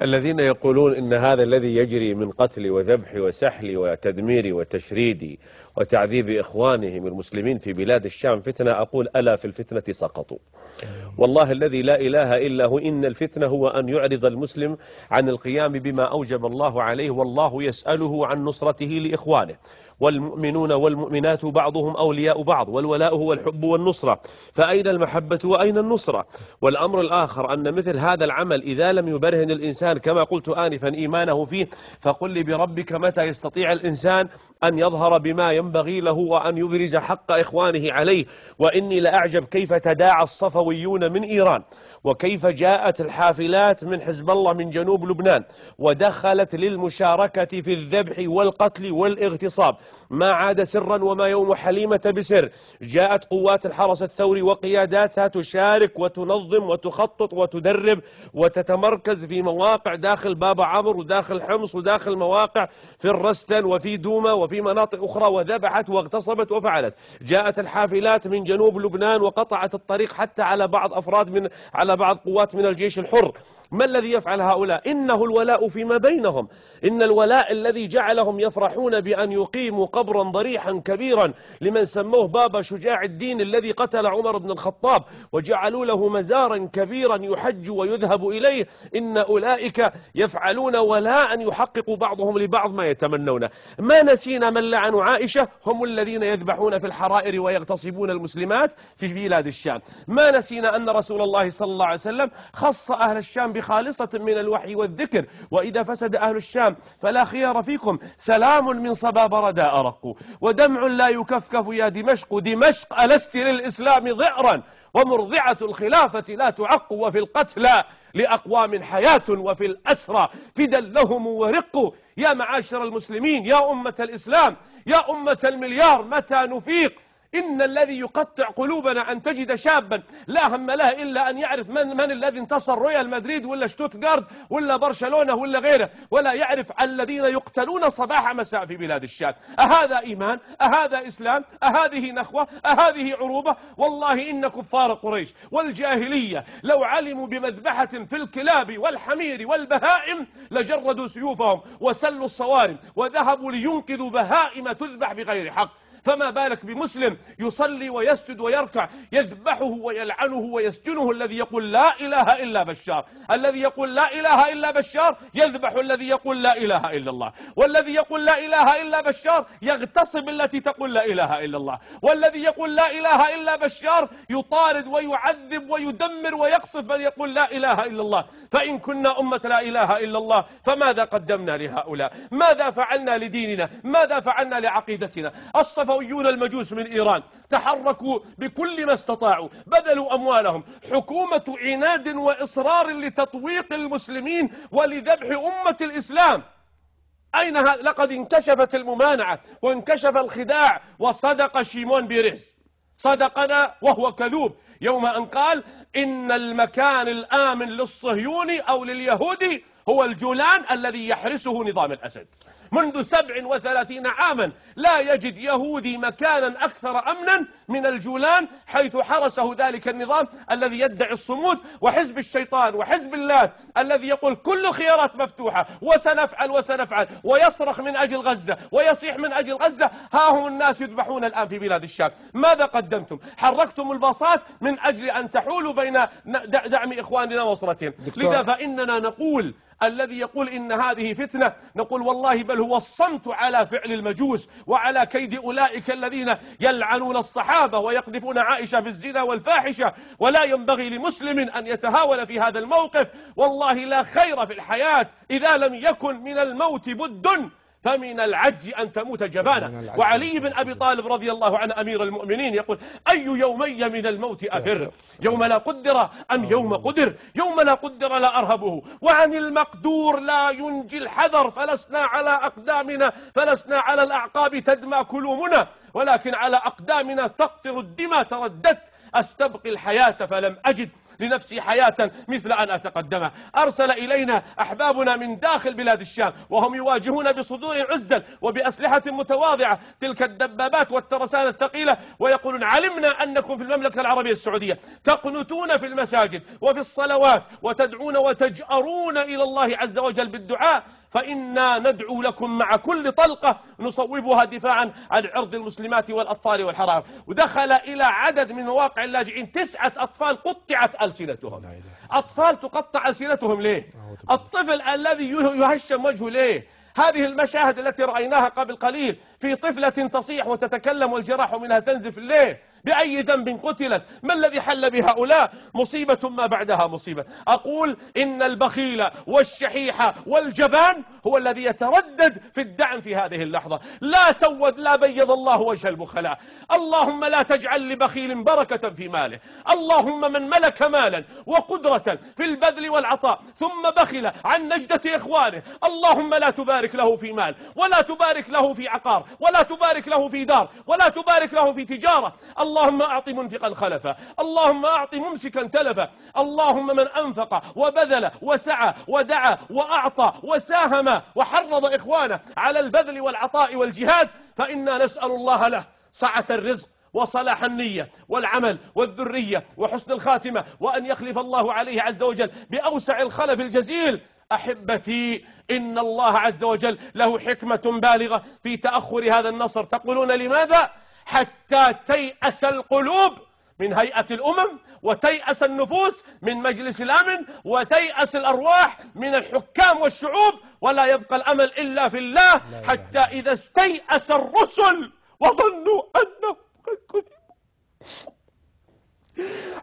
الذين يقولون إن هذا الذي يجري من قتل وذبح وسحل وتدمير وتشريد وتعذيب إخوانهم المسلمين في بلاد الشام فتنة، أقول ألا في الفتنة سقطوا. والله الذي لا إله إلا هو، إن الفتنة هو أن يعرض المسلم عن القيام بما أوجب الله عليه، والله يسأله عن نصرته لإخوانه، والمؤمنون والمؤمنات بعضهم أولياء بعض، والولاء هو الحب والنصرة، فأين المحبة وأين النصرة؟ والأمر الآخر أن مثل هذا العمل إذا لم يبرهن الإنسان كما قلت آنفا إيمانه فيه، فقل لي بربك متى يستطيع الإنسان أن يظهر بما ينبغي له وأن يبرز حق إخوانه عليه. وإني لأعجب كيف تداعى الصفويون من إيران، وكيف جاءت الحافلات من حزب الله من جنوب لبنان ودخلت للمشاركة في الذبح والقتل والاغتصاب، ما عاد سرا وما يوم حليمة بسر. جاءت قوات الحرس الثوري وقياداتها تشارك وتنظم وتخطط وتدرب وتتمركز في مواقع داخل باب عمرو وداخل حمص وداخل مواقع في الرستن وفي دوما وفي مناطق أخرى، وذبحت واغتصبت وفعلت. جاءت الحافلات من جنوب لبنان وقطعت الطريق حتى على بعض قوات من الجيش الحر. ما الذي يفعل هؤلاء؟ إنه الولاء فيما بينهم، إن الولاء الذي جعلهم يفرحون بأن يقيموا قبرا ضريحا كبيرا لمن سموه بابا شجاع الدين الذي قتل عمر بن الخطاب، وجعلوا له مزارا كبيرا يحج ويذهب إليه، إن أولئك يفعلون ولاء يحقق بعضهم لبعض ما يتمنونه. ما نسينا من لعنوا عائشة، هم الذين يذبحون في الحرائر ويغتصبون المسلمات في بلاد الشام. ما نسينا أن رسول الله صلى الله عليه وسلم خص أهل الشام بخالصة من الوحي والذكر، وإذا فسد أهل الشام فلا خيار فيكم، سلام من صبا برداء أرقوا، ودمع لا يكفكف يا دمشق، دمشق ألست للإسلام ضئرا، ومرضعة الخلافة لا تعق، وفي القتلى لأقوام حياة وفي الأسرى فدا لهم ورق. يا معاشر المسلمين، يا أمة الإسلام، يا أمة المليار، متى نفيق؟ إن الذي يقطع قلوبنا أن تجد شابا لا هم له إلا أن يعرف من الذي انتصر، ريال مدريد ولا شتوتغارت ولا برشلونة ولا غيره، ولا يعرف الذين يقتلون صباح مساء في بلاد الشام. أهذا إيمان؟ أهذا إسلام؟ أهذه نخوة؟ أهذه عروبة؟ والله إن كفار قريش والجاهلية لو علموا بمذبحة في الكلاب والحمير والبهائم لجردوا سيوفهم وسلوا الصوارم وذهبوا لينقذوا بهائم تذبح بغير حق، فما بالك بمسلم يصلي ويسجد ويركع يذبحه ويلعنه ويسجنه الذي يقول لا إله إلا بشار. الذي يقول لا إله إلا بشار يذبح الذي يقول لا إله إلا الله، والذي يقول لا إله إلا بشار يغتصب التي تقول لا إله إلا الله، والذي يقول لا إله إلا بشار يطارد ويعذب ويدمر ويقصف من يقول لا إله إلا الله. فإن كنا أمة لا إله إلا الله فماذا قدمنا لهؤلاء؟ ماذا فعلنا لديننا؟ ماذا فعلنا لعقيدتنا؟ الصفويون المجوس من إيران تحركوا بكل ما استطاعوا، بذلوا أموالهم، حكومة عناد وإصرار لتطويق المسلمين ولذبح أمة الإسلام. أين هذا؟ لقد انكشفت الممانعة وانكشف الخداع، وصدق شيمون بيريس، صدقنا وهو كذوب يوم أن قال إن المكان الآمن للصهيوني أو لليهودي هو الجولان الذي يحرسه نظام الأسد. منذ 37 عاما لا يجد يهودي مكانا أكثر أمنا من الجولان، حيث حرسه ذلك النظام الذي يدعي الصمود، وحزب الشيطان وحزب اللات الذي يقول كل الخيارات مفتوحة وسنفعل وسنفعل، ويصرخ من أجل غزة ويصيح من أجل غزة. ها هم الناس يذبحون الآن في بلاد الشام. ماذا قدمتم؟ حركتم الباصات من أجل أن تحولوا بين دعم إخواننا ونصرتهم. لذا فإننا نقول الذي يقول إن هذه فتنة، نقول والله بل هو الصمت على فعل المجوس وعلى كيد أولئك الذين يلعنون الصحابة ويقذفون عائشة بالزنا والفاحشة. ولا ينبغي لمسلم أن يتهاون في هذا الموقف. والله لا خير في الحياة إذا لم يكن من الموت بد، فمن العجز أن تموت جبانا. وعلي بن أبي طالب رضي الله عنه أمير المؤمنين يقول أي يومي من الموت أفر، يوم لا قدر أم يوم قدر، يوم لا قدر لا أرهبه، وعن المقدور لا ينجي الحذر، فلسنا على أقدامنا، فلسنا على الأعقاب تدمى كلومنا، ولكن على أقدامنا تقطر الدماء. ترددت أستبقي الحياة فلم أجد لنفسي حياة مثل أن أتقدمها. أرسل إلينا أحبابنا من داخل بلاد الشام وهم يواجهون بصدور عزل وبأسلحة متواضعة تلك الدبابات والترسانة الثقيلة، ويقولون علمنا أنكم في المملكة العربية السعودية تقنتون في المساجد وفي الصلوات وتدعون وتجأرون إلى الله عز وجل بالدعاء، فإنا ندعو لكم مع كل طلقة نصوبها دفاعا عن عرض المسلمات والأطفال والحرائر. ودخل إلى عدد من مواقع اللاجئين 9 أطفال قطعت ألسنتهم. أطفال تقطع ألسنتهم ليه؟ الطفل الذي يهشم وجهه ليه؟ هذه المشاهد التي رأيناها قبل قليل في طفلة تصيح وتتكلم والجراح منها تنزف ليه؟ بأي ذنب قتلت؟ ما الذي حل بهؤلاء؟ مصيبة ما بعدها مصيبة. أقول إن البخيل والشحيح والجبان هو الذي يتردد في الدعم في هذه اللحظة. لا بيض الله وجه البخلاء. اللهم لا تجعل لبخيل بركة في ماله. اللهم من ملك مالا وقدرة في البذل والعطاء ثم بخل عن نجدة إخوانه، اللهم لا تبارك له في مال، ولا تبارك له في عقار، ولا تبارك له في دار، ولا تبارك له في تجارة. اللهم أعط منفقا خلفا، اللهم أعط ممسكا تلفا. اللهم من أنفق وبذل وسعى ودعا وأعطى وساهم وحرض إخوانه على البذل والعطاء والجهاد، فإنا نسأل الله له سعة الرزق وصلاح النية والعمل والذرية وحسن الخاتمة، وأن يخلف الله عليه عز وجل بأوسع الخلف الجزيل. أحبتي، إن الله عز وجل له حكمة بالغة في تأخر هذا النصر. تقولون لماذا؟ حتى تيأس القلوب من هيئة الأمم، وتيأس النفوس من مجلس الأمن، وتيأس الأرواح من الحكام والشعوب، ولا يبقى الأمل إلا في الله. حتى إذا استيأس الرسل وظنوا أنهم قد كذبوا،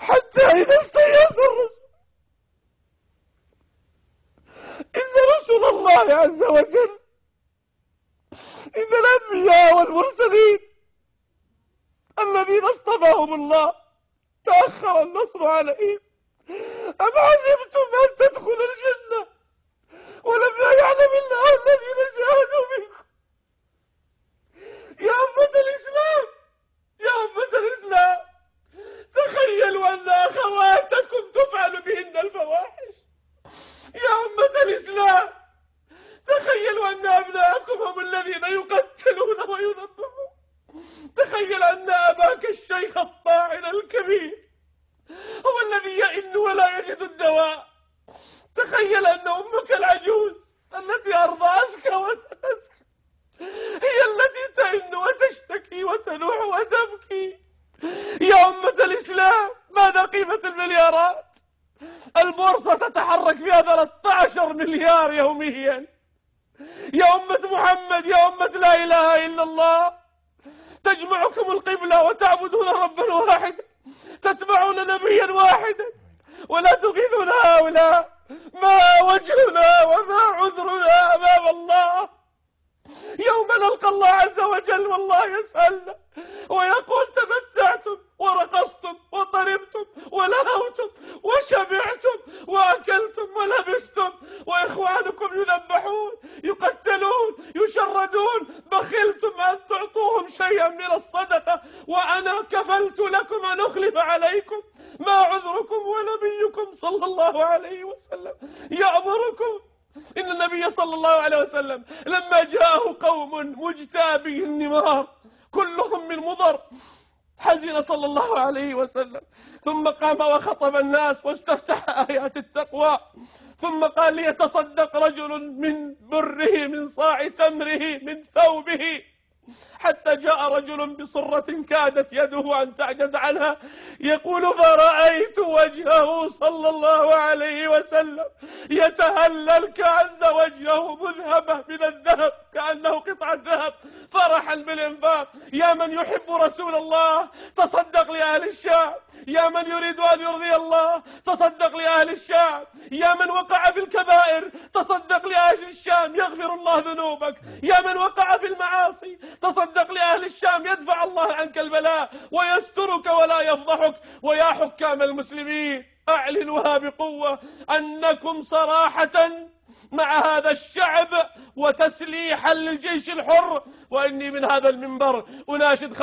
حتى إذا استيأس الرسل، إن رسل الله عز وجل، إن الأنبياء والمرسلين الذين اصطفاهم الله تأخر النصر عليهم. أم حسبتم أن تدخلوا الجنة ولما يعلم الله الذين جاهدوا منكم؟ يا أمة الإسلام، يا أمة الإسلام، تخيلوا أن أخواتكم تفعل بهن الفواحش. يا أمة الإسلام، تخيلوا أن أبناءكم هم الذين يقتلون ويذبحون. تخيل أن أباك الشيخ الطاعن الكبير هو الذي يئن ولا يجد الدواء. تخيل أن أمك العجوز التي أرضعتك وسقتك هي التي تئن وتشتكي وتنوح وتبكي. يا أمة الإسلام، ماذا قيمة المليارات؟ البورصة تتحرك فيها 13 مليار يوميا. يا أمة محمد، يا أمة لا إله إلا الله، تجمعكم القبلة وتعبدون ربا واحدا، تتبعون نبيا واحدا، ولا تغيثون هؤلاء. ما وجهنا وما عذرنا أمام الله يوم نلقى الله عز وجل والله يسألنا ويقول تمتعتم ورقصتم وطربتم ولهوتم وشبعتم وأكلتم ولبستم، وإخوانكم يذبحون يقتلون يشردون، بخلتم أن تعطوهم شيئا من الصدقة وأنا كفلت لكم أن أخلف عليكم. ما عذركم ونبيكم صلى الله عليه وسلم يأمركم؟ إن النبي صلى الله عليه وسلم لما جاءه قوم مجتابي النمار كلهم من مضر حزن صلى الله عليه وسلم، ثم قام وخطب الناس واستفتح آيات التقوى، ثم قال ليتصدق رجل من بره من صاع تمره من ثوبه، حتى جاء رجل بصرة كادت يده أن تعجز عنها، يقول فرأيت وجهه صلى الله عليه وسلم يتهلل كأن وجهه مذهبة من الذهب، كأنه قطعة ذهب فرحا بالإنفاق. يا من يحب رسول الله تصدق لأهل الشام، يا من يريد أن يرضي الله تصدق لأهل الشام، يا من وقع في الكبائر تصدق لأهل الشام يغفر الله ذنوبك، يا من وقع في المعاصي تصدق لأهل الشام يدفع الله عنك البلاء ويسترك ولا يفضحك. ويا حكام المسلمين، أعلنوها بقوة أنكم صراحة مع هذا الشعب وتسليحا للجيش الحر. وإني من هذا المنبر أناشد